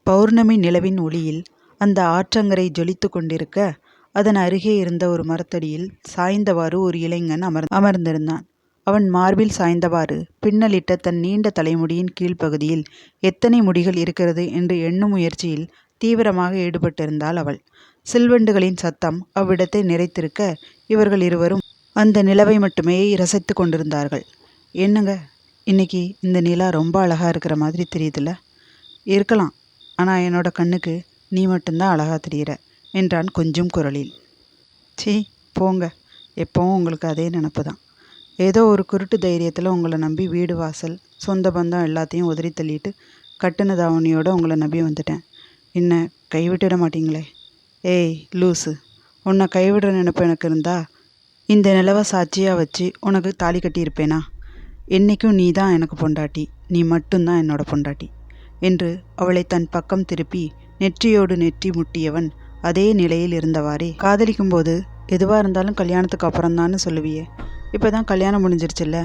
பௌர்ணமி நிலவின் ஒளியில் அந்த ஆற்றங்கரை ஜொலித்து கொண்டிருக்க, அதன் அருகே இருந்த ஒரு மரத்தடியில் சாய்ந்தவாறு ஒரு இளைஞன் அமர்ந்திருந்தான். அவன் மார்பில் சாய்ந்தவாறு பின்னலிட்ட தன் நீண்ட தலைமுடியின் கீழ்ப்பகுதியில் எத்தனை முடிகள் இருக்கிறது என்று எண்ணும் முயற்சியில் தீவிரமாக ஈடுபட்டிருந்தாள் அவள். சில்வண்டுகளின் சத்தம் அவ்விடத்தை நிறைத்திருக்க, இவர்கள் இருவரும் அந்த நிலவை மட்டுமே ரசித்து கொண்டிருந்தார்கள். என்னங்க, இன்னைக்கு இந்த நிலா ரொம்ப அழகா இருக்கிற மாதிரி தெரியுதுல்ல? இருக்கலாம், ஆனால் என்னோட கண்ணுக்கு நீ மட்டும்தான் அழகா தெரிகிற என்றான் கொஞ்சம் குரலில். சீ போங்க, எப்போவும் உங்களுக்கு அதே நினப்பு தான். ஏதோ ஒரு குருட்டு தைரியத்தில் உங்களை நம்பி வீடு வாசல் சொந்த பந்தம் எல்லாத்தையும் உதறி தள்ளிட்டு கட்டுன தாவணியோடு உங்களை நம்பி வந்துட்டேன். என்ன கைவிட்டுட மாட்டீங்களே? ஏய் லூஸு, உன்னை கைவிடுற நினைப்பு எனக்கு இருந்தா இந்த நிலவை சாட்சியாக வச்சு உனக்கு தாலி கட்டியிருப்பேனா? என்றைக்கும் நீ தான் எனக்கு பொண்டாட்டி, நீ மட்டும்தான் என்னோட பொண்டாட்டி என்று அவளை தன் பக்கம் திருப்பி நெற்றியோடு நெற்றி முட்டியவன் அதே நிலையில் இருந்தவாறே, காதலிக்கும்போது எதுவாக இருந்தாலும் கல்யாணத்துக்கு அப்புறம்தான்னு சொல்லுவியே, இப்போ தான் கல்யாணம் முடிஞ்சிருச்சுல்ல,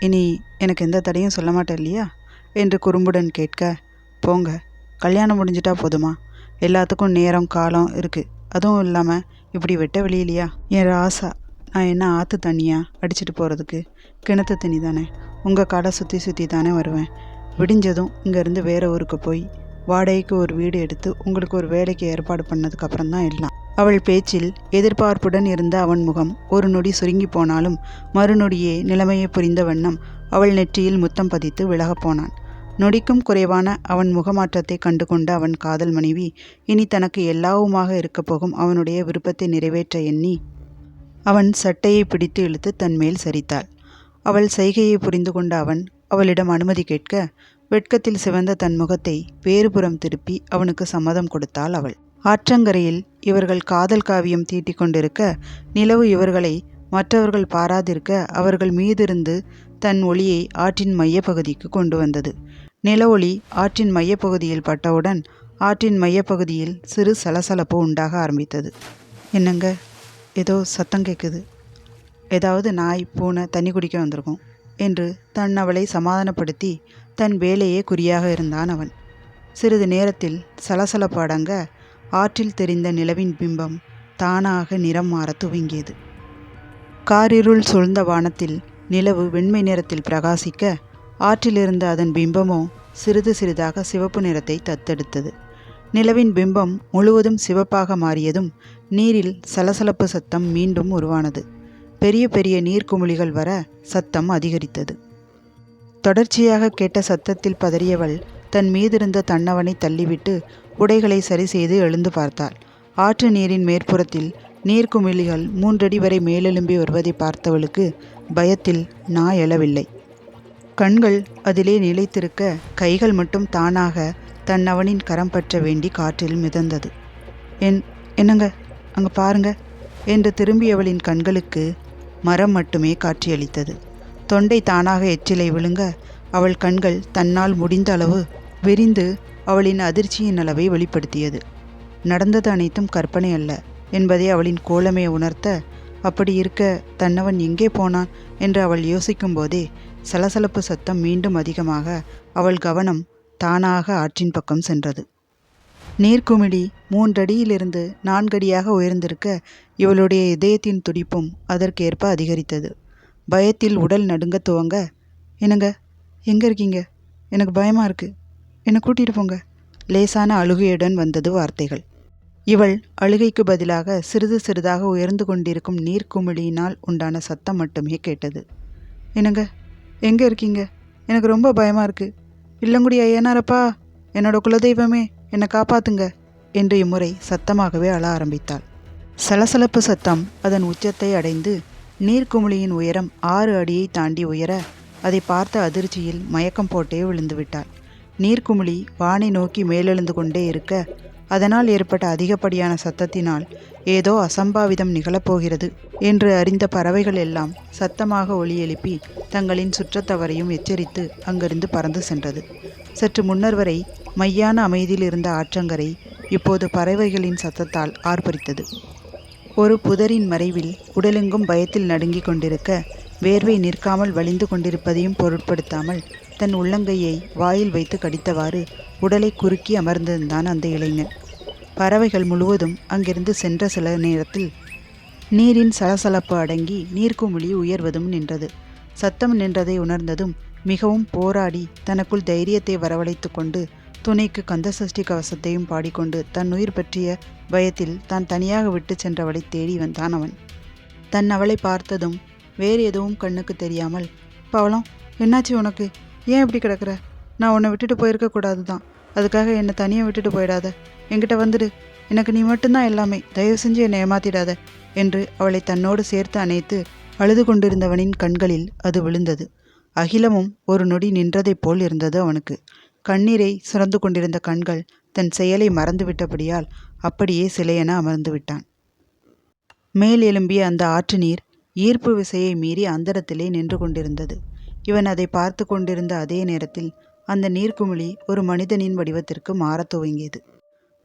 இனி எனக்கு எந்த தடையும் சொல்ல மாட்டேன் இல்லையா என்று குறும்புடன் கேட்க, போங்க, கல்யாணம் முடிஞ்சிட்டா போதுமா? எல்லாத்துக்கும் நேரம் காலம் இருக்குது. அதுவும் இல்லாமல் இப்படி வெட்ட வெளியிலையா? என் ராசா, நான் என்ன ஆற்று தண்ணியாக அடிச்சிட்டு போகிறதுக்கு? கிணத்து தண்ணி தானே. உங்கள் கடை சுற்றி சுற்றி தானே வருவேன். விடிஞ்சதும் இங்கேருந்து வேறு ஊருக்கு போய் வாடகைக்கு ஒரு வீடு எடுத்து உங்களுக்கு ஒரு வேலைக்கு ஏற்பாடு பண்ணதுக்கப்புறம் தான் எல்லாம். அவள் பேச்சில் எதிர்பார்ப்புடன் இருந்த அவன் முகம் ஒரு நொடி சுருங்கி போனாலும் மறுநொடியே நிலைமையை புரிந்த வண்ணம் அவள் நெற்றியில் முத்தம் பதித்து விலகப் போனான். நொடிக்கும் குறைவான அவன் முகமாற்றத்தை கண்டு கொண்ட அவன் காதல் மனைவி இனி தனக்கு எல்லாவுமாக இருக்கப் போகும் அவனுடைய விருப்பத்தை நிறைவேற்ற எண்ணி அவன் சட்டையை பிடித்து இழுத்து தன் மேல் சரித்தாள். அவள் செய்கையை புரிந்து கொண்ட அவன் அவளிடம் அனுமதி கேட்க, வெட்கத்தில் சிவந்த தன் முகத்தை வேறுபுறம் திருப்பி அவனுக்கு சம்மதம் கொடுத்தாள் அவள். ஆற்றங்கரையில் இவர்கள் காதல் காவியம் தீட்டிக் கொண்டிருக்க, நிலவு இவர்களை மற்றவர்கள் பாராதிருக்க அவர்கள் மீதிருந்து தன் ஒளியை ஆற்றின் மையப்பகுதிக்கு கொண்டு வந்தது. நில ஒளி ஆற்றின் மையப்பகுதியில் பட்டவுடன் ஆற்றின் மையப்பகுதியில் சிறு சலசலப்பு உண்டாக ஆரம்பித்தது. என்னங்க, ஏதோ சத்தம் கேட்குது, ஏதாவது நாய் பூனை தண்ணி குடிக்க வந்திருக்கும் என்று தன் அவளை சமாதானப்படுத்தி தன் வேலையே குறியாக இருந்தான் அவன். சிறிது நேரத்தில் சலசலப்பு அடங்க ஆற்றில் தெரிந்த நிலவின் பிம்பம் தானாக நிறம் மாற துவங்கியது. காரிருள் சூழ்ந்த வானத்தில் நிலவு வெண்மை நிறத்தில் பிரகாசிக்க, ஆற்றிலிருந்த அதன் பிம்பமோ சிறிது சிறிதாக சிவப்பு நிறத்தை தத்தெடுத்தது. நிலவின் பிம்பம் முழுவதும் சிவப்பாக மாறியதும் நீரில் சலசலப்பு சத்தம் மீண்டும் உருவானது. பெரிய பெரிய நீர்க்குமிழிகள் வர சத்தம் அதிகரித்தது. தொடர்ச்சியாக கேட்ட சத்தத்தில் பதறியவள் தன் மீதிருந்த தன்னவனை தள்ளிவிட்டு உடைகளை சரி செய்து எழுந்து பார்த்தாள். ஆற்று நீரின் மேற்புறத்தில் நீர்க்குமிழிகள் 3 அடி வரை மேலெலும்பி வருவதை பார்த்தவளுக்கு பயத்தில் நா எழவில்லை. கண்கள் அதிலே நிலைத்திருக்க, கைகள் மட்டும் தானாக தன்னவனின் கரம் பற்ற வேண்டி காற்றில் மிதந்தது. என்னங்க, அங்கே பாருங்க என்று திரும்பியவளின் கண்களுக்கு மரம் மட்டுமே காட்சியளித்தது. தொண்டை தானாக எச்சிலை விழுங்க அவள் கண்கள் தன்னால் முடிந்த அளவு விரிந்து அவளின் அதிர்ச்சியின் அளவை வெளிப்படுத்தியது. நடந்தது அனைத்தும் கற்பனை அல்ல என்பதை அவளின் கோலமே உணர்த்த, அப்படி இருக்க தன்னவன் எங்கே போனான் என்று அவள் யோசிக்கும் போதே சலசலப்பு சத்தம் மீண்டும் அதிகமாக அவள் கவனம் தானாக ஆற்றின் பக்கம் சென்றது. நீர்க்குமிழி 3 அடியிலிருந்து 4 அடியாக உயர்ந்திருக்க, இவளுடைய இதயத்தின் துடிப்பும் அதற்கேற்ப அதிகரித்தது. பயத்தில் உடல் நடுங்க துவங்க, என்னங்க, எங்கே இருக்கீங்க? எனக்கு பயமாக இருக்கு, என்னை கூட்டிகிட்டு போங்க. லேசான அழுகையுடன் வந்தது வார்த்தைகள். இவள் அழுகைக்கு பதிலாக சிறிது சிறிதாக உயர்ந்து கொண்டிருக்கும் நீர்க்குமிழியினால் உண்டான சத்தம் மட்டுமே கேட்டது. என்னங்க, எங்கே இருக்கீங்க? எனக்கு ரொம்ப பயமாக இருக்கு. இல்லங்குடி ஐயனாரப்பா, என்னோட குலதெய்வமே, என்னை காப்பாத்துங்க என்று இம்முறை சத்தமாகவே அழ ஆரம்பித்தாள். சலசலப்பு சத்தம் அதன் உச்சத்தை அடைந்து நீர்க்குமிழியின் உயரம் 6 அடியை தாண்டி உயர, அதை பார்த்த அதிர்ச்சியில் மயக்கம் போட்டே விழுந்து விட்டாள். நீர்க்குமிழி வானை நோக்கி மேலெழுந்து கொண்டே இருக்க, அதனால் ஏற்பட்ட அதிகப்படியான சத்தத்தினால் ஏதோ அசம்பாவிதம் நிகழப்போகிறது என்று அறிந்த பறவைகள் எல்லாம் சத்தமாக ஒலி எழுப்பி தங்களின் சுற்றத்தவரையும் எச்சரித்து அங்கிருந்து பறந்து சென்றது. சற்று முன்னர் வரை மையான அமைதியில் இருந்த ஆற்றங்கரை இப்போது பறவைகளின் சத்தத்தால் ஆர்ப்பரித்தது. ஒரு புதரின் மறைவில் உடலெங்கும் பயத்தில் நடுங்கிக் கொண்டிருக்க, வேர்வை நிற்காமல் வழிந்து கொண்டிருப்பதையும் பொருட்படுத்தாமல் தன் உள்ளங்கையை வாயில் வைத்து கடித்தவாறு உடலை குறுக்கி அமர்ந்திருந்தான் அந்த இளைஞன். பறவைகள் முழுவதும் அங்கிருந்து சென்ற சில நேரத்தில் நீரின் சலசலப்பு அடங்கி நீர்க்குமிழி உயர்வதும் நின்றது. சத்தம் நின்றதை உணர்ந்ததும் மிகவும் போராடி தனக்குள் தைரியத்தை வரவழைத்து கொண்டு துணைக்கு கந்தசஷ்டி கவசத்தையும் பாடிக்கொண்டு தன் உயிர் பற்றிய பயத்தில் தான் தனியாக விட்டு சென்றவளை தேடி வந்தான் அவன். தன் அவளை பார்த்ததும் வேறு எதுவும் கண்ணுக்கு தெரியாமல், பவளம், என்னாச்சு உனக்கு? ஏன் இப்படி கிடக்குற? நான் உன்னை விட்டுட்டு போயிருக்க கூடாது தான். அதுக்காக என்னை தனியாக விட்டுட்டு போயிடாத. என்கிட்ட வந்துடு. எனக்கு நீ மட்டும்தான் எல்லாமே. தயவு செஞ்சு என்னை ஏமாத்திடாத என்று அவளை தன்னோடு சேர்த்து அணைத்து அழுது கொண்டிருந்தவனின் கண்களில் அது விழுந்தது. அகிலமும் ஒரு நொடி நின்றதைப் போல் இருந்தது அவனுக்கு. கண்ணீரை சுரந்து கொண்டிருந்த கண்கள் தன் செயலை மறந்துவிட்டபடியால் அப்படியே சிலையென அமர்ந்து விட்டான். மேல் எழும்பிய அந்த ஆற்று நீர் ஈர்ப்பு விசையை மீறி அந்தரத்திலே நின்று கொண்டிருந்தது. இவன் அதை பார்த்து கொண்டிருந்த அதே நேரத்தில் அந்த நீர்க்குமிழி ஒரு மனிதனின் வடிவத்திற்கு மாறத் துவங்கியது.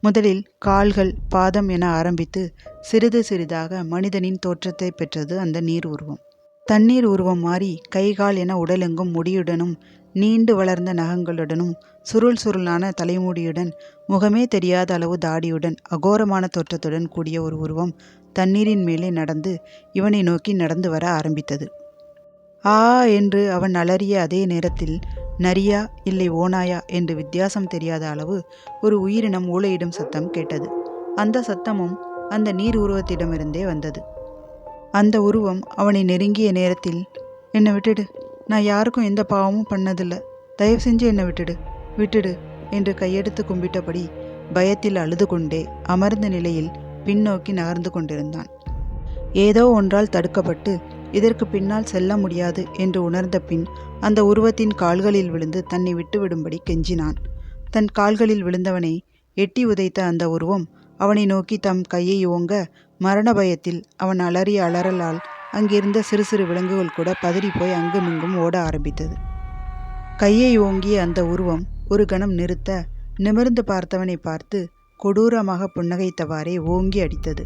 முதலில் கால்கள், பாதம் என ஆரம்பித்து சிறிது சிறிதாக மனிதனின் தோற்றத்தை பெற்றது அந்த நீர் உருவம். தண்ணீர் உருவம் மாறி கைகால் என உடலெங்கும் முடியுடனும் நீண்டு வளர்ந்த நகங்களுடனும் சுருள் சுருளான தலைமுடியுடன் முகமே தெரியாத அளவு தாடியுடன் அகோரமான தோற்றத்துடன் கூடிய ஒரு உருவம் தண்ணீரின் மேலே நடந்து இவனை நோக்கி நடந்து வர ஆரம்பித்தது. ஆ என்று அவன் அலறிய அதே நேரத்தில் நரியா இல்லை ஓநாயா என்று வித்தியாசம் தெரியாத அளவு ஒரு உயிரினம் ஊளையிடும் சத்தம் கேட்டது. அந்த சத்தமும் அந்த நீர் உருவத்திடமிருந்தே வந்தது. அந்த உருவம் அவனை நெருங்கிய நேரத்தில், என்னை விட்டுடு, நான் யாருக்கும் எந்த பாவமும் பண்ணதில்லை, தயவு செஞ்சு என்னை விட்டுடு விட்டுடு என்று கையெடுத்து கும்பிட்டபடி பயத்தில் அழுது கொண்டே அமர்ந்த நிலையில் பின்னோக்கி நகர்ந்து கொண்டிருந்தான். ஏதோ ஒன்றால் தடுக்கப்பட்டு இதற்கு பின்னால் செல்ல முடியாது என்று உணர்ந்த பின் அந்த உருவத்தின் கால்களில் விழுந்து தன்னை விட்டுவிடும்படி கெஞ்சினான். தன் கால்களில் விழுந்தவனை எட்டி உதைத்த அந்த உருவம் அவனை நோக்கி தம் கையை ஓங்க மரண பயத்தில் அவன் அலறிய அலறலால் அங்கிருந்த சிறு சிறு விலங்குகள் கூட பதறிப்போய் அங்குமிங்கும் ஓட ஆரம்பித்தது. கையை ஓங்கிய அந்த உருவம் ஒரு கணம் நிறுத்த நிமிர்ந்து பார்த்தவனை பார்த்து கொடூரமாக புன்னகைத்தவாறே ஓங்கி அடித்தது.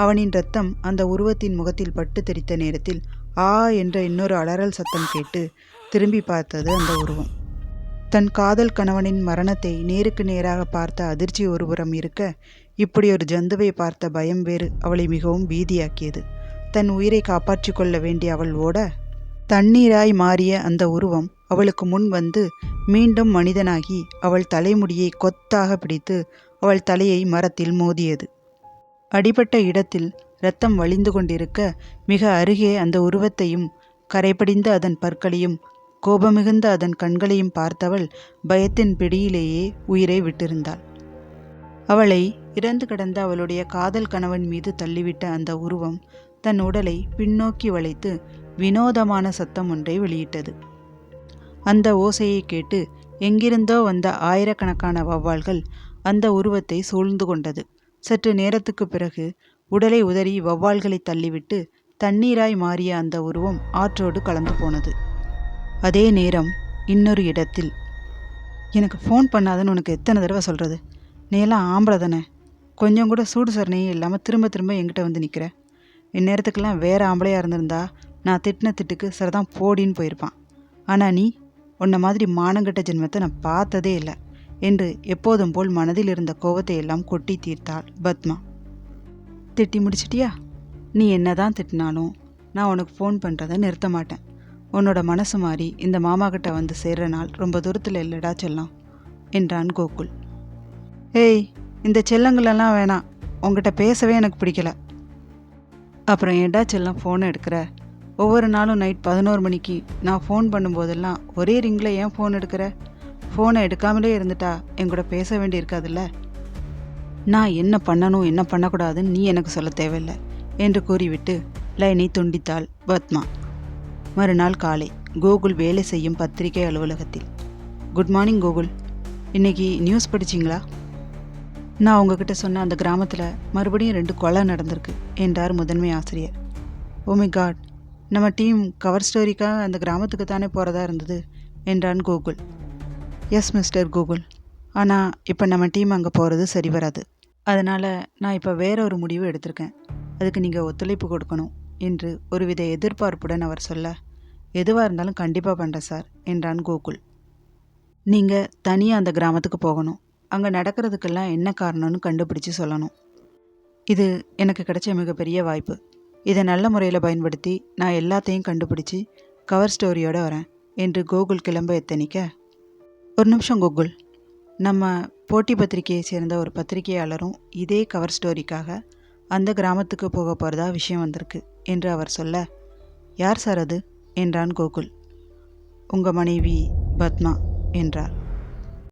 அவனின் இரத்தம் அந்த உருவத்தின் முகத்தில் பட்டு தெரித்த நேரத்தில் ஆ என்ற இன்னொரு அலறல் சத்தம் கேட்டு திரும்பி பார்த்தது அந்த உருவம். தன் காதல் கணவனின் மரணத்தை நேருக்கு நேராக பார்த்த அதிர்ச்சி ஒருபுறம் இருக்க, இப்படி ஒரு ஜந்துவை பார்த்த பயம் வேறு அவளை மிகவும் பீதியாக்கியது. தன் உயிரை காப்பாற்றி கொள்ள வேண்டிய அவள் ஓட, தண்ணீராய் மாறிய அந்த உருவம் அவளுக்கு முன் வந்து மீண்டும் மனிதனாகி அவள் தலைமுடியை கொத்தாக பிடித்து அவள் தலையை மரத்தில் மோதியது. அடிபட்ட இடத்தில் இரத்தம் வழிந்து கொண்டிருக்க மிக அருகே அந்த உருவத்தையும் கரைபடிந்த அதன் பற்களையும் கோபமிகுந்த அதன் கண்களையும் பார்த்தவள் பயத்தின் பிடியிலேயே உயிரை விட்டிருந்தாள். அவளை இறந்து கிடந்த அவளுடைய காதல் கணவன் மீது தள்ளிவிட்ட அந்த உருவம் தன் உடலை பின்னோக்கி வளைத்து வினோதமான சத்தம் ஒன்றை வெளியிட்டது. அந்த ஓசையை கேட்டு எங்கிருந்தோ வந்த ஆயிரக்கணக்கான வௌவால்கள் அந்த உருவத்தை சூழ்ந்து கொண்டது. சற்று நேரத்துக்கு பிறகு உடலை உதறி வௌவால்களை தள்ளிவிட்டு தண்ணீராய் மாறிய அந்த உருவம் ஆற்றோடு கலந்து போனது. அதே நேரம் இன்னொரு இடத்தில், எனக்கு ஃபோன் பண்ணாதன்னு உனக்கு எத்தனை தடவை சொல்கிறது? நீ எல்லாம் ஆம்பளை தானே? கொஞ்சம் கூட சூடு சரணையும் இல்லாமல் திரும்ப திரும்ப என்கிட்ட வந்து நிற்கிற. இந்நேரத்துக்கெல்லாம் வேறு ஆம்பளையாக இருந்திருந்தா நான் திட்டின திட்டுக்கு சரிதான் போடின்னு போயிருப்பான். ஆனால் நீ, உன்னை மாதிரி மானங்கட்ட ஜென்மத்தை நான் பார்த்ததே இல்லை என்று எப்போதும் போல் மனதில் இருந்த கோபத்தை எல்லாம் கொட்டி தீர்த்தாள் பத்மா. திட்டி முடிச்சிட்டியா? நீ என்னதான் திட்டினாலும் நான் உனக்கு ஃபோன் பண்ணுறதை நிறுத்த மாட்டேன். உன்னோட மனசு மாறி இந்த மாமா கிட்ட வந்து சேர்ற நாள் ரொம்ப தூரத்தில் இல்லைடா செல்லம் என்றான் கோகுல். ஏய், இந்த செல்லங்களெல்லாம் வேணாம், உங்ககிட்ட பேசவே எனக்கு பிடிக்கல. அப்புறம் ஏண்டா செல்லம் ஃபோனை எடுக்கிற? ஒவ்வொரு நாளும் நைட் 11 மணிக்கு நான் ஃபோன் பண்ணும்போதெல்லாம் ஒரே ரிங்கில் ஏன் ஃபோன் எடுக்கிற? ஃபோனை எடுக்காமலே இருந்துட்டா என் கூட பேச வேண்டி இருக்காதுல்ல. நான் என்ன பண்ணணும் என்ன பண்ணக்கூடாதுன்னு நீ எனக்கு சொல்ல தேவையில்லை என்று கூறிவிட்டு லைனை துண்டித்தாள் பத்மா. மறுநாள் காலை கோகுல் வேலை செய்யும் பத்திரிகை அலுவலகத்தில். குட் மார்னிங் கோகுல், இன்னைக்கு நியூஸ் படிச்சிங்களா? நான் உங்ககிட்ட சொன்ன அந்த கிராமத்தில் மறுபடியும் 2 கொலை நடந்திருக்கு என்றார் முதன்மை ஆசிரியர். ஓ மை காட், நம்ம டீம் கவர் ஸ்டோரிக்காக அந்த கிராமத்துக்கு தானே போகிறதா இருந்தது என்றான் கோகுல். எஸ் மிஸ்டர் கோகுல், ஆனால் இப்போ நம்ம டீம் அங்கே போகிறது சரி வராது. அதனால் நான் இப்போ வேற ஒரு முடிவு எடுத்திருக்கேன். அதுக்கு நீங்கள் ஒத்துழைப்பு கொடுக்கணும் என்று ஒருவித எதிர்பார்ப்புடன் அவர் சொல்ல, எதுவாக இருந்தாலும் கண்டிப்பாக பண்ணுறேன் சார் என்றான் கோகுல். நீங்கள் தனியாக அந்த கிராமத்துக்கு போகணும். அங்கே நடக்கிறதுக்கெல்லாம் என்ன காரணம்னு கண்டுபிடிச்சி சொல்லணும். இது எனக்கு கிடைச்ச மிகப்பெரிய வாய்ப்பு. இதை நல்ல முறையில் பயன்படுத்தி நான் எல்லாத்தையும் கண்டுபிடிச்சி கவர் ஸ்டோரியோடு வரேன் என்று கோகுல் கிளம்ப எத்தனிக்க, ஒரு நிமிஷம் கோகுல், நம்ம போட்டி பத்திரிகையை சேர்ந்த ஒரு பத்திரிகையாளரும் இதே கவர் ஸ்டோரிக்காக அந்த கிராமத்துக்கு போக போகிறதா விஷயம் வந்திருக்கு என்று அவர் சொல்ல, யார் சார் அது என்றான் கோகுல். உங்கள் மனைவி பத்மா என்றார்.